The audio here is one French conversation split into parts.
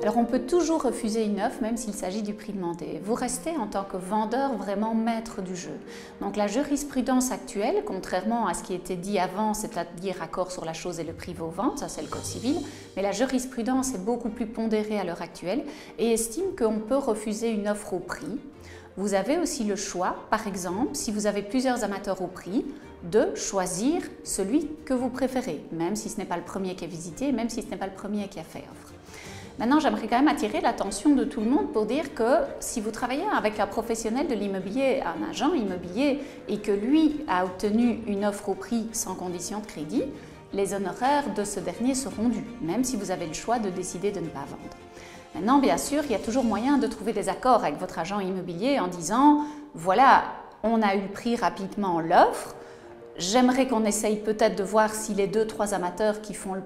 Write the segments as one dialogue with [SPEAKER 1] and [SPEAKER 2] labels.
[SPEAKER 1] Alors on peut toujours refuser une offre même s'il s'agit du prix demandé. Vous restez en tant que vendeur vraiment maître du jeu. Donc la jurisprudence actuelle, contrairement à ce qui était dit avant, c'est-à-dire accord sur la chose et le prix vaut vente, ça c'est le code civil, mais la jurisprudence est beaucoup plus pondérée à l'heure actuelle et estime qu'on peut refuser une offre au prix. Vous avez aussi le choix, par exemple, si vous avez plusieurs amateurs au prix, de choisir celui que vous préférez, même si ce n'est pas le premier qui est visité, même si ce n'est pas le premier qui a fait offre. Maintenant, j'aimerais quand même attirer l'attention de tout le monde pour dire que si vous travaillez avec un professionnel de l'immobilier, un agent immobilier, et que lui a obtenu une offre au prix sans condition de crédit, les honoraires de ce dernier seront dus, même si vous avez le choix de décider de ne pas vendre. Maintenant, bien sûr, il y a toujours moyen de trouver des accords avec votre agent immobilier en disant « voilà, on a eu pris rapidement l'offre, j'aimerais qu'on essaye peut-être de voir si les 2-3 amateurs qui font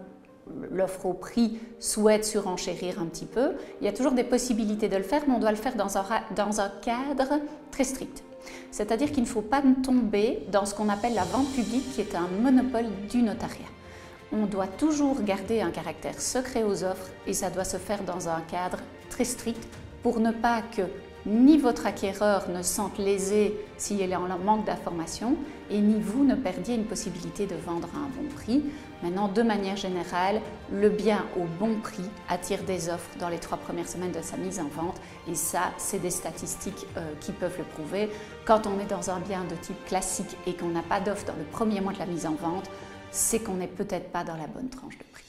[SPEAKER 1] l'offre au prix souhaitent surenchérir un petit peu. » Il y a toujours des possibilités de le faire, mais on doit le faire dans un cadre très strict. C'est-à-dire qu'il ne faut pas tomber dans ce qu'on appelle la vente publique, qui est un monopole du notariat. On doit toujours garder un caractère secret aux offres et ça doit se faire dans un cadre très strict pour ne pas que ni votre acquéreur ne sente lésé s'il est en manque d'informations et ni vous ne perdiez une possibilité de vendre à un bon prix. Maintenant, de manière générale, le bien au bon prix attire des offres dans les 3 premières semaines de sa mise en vente et ça, c'est des statistiques qui peuvent le prouver. Quand on est dans un bien de type classique et qu'on n'a pas d'offre dans le premier mois de la mise en vente, c'est qu'on n'est peut-être pas dans la bonne tranche de prix.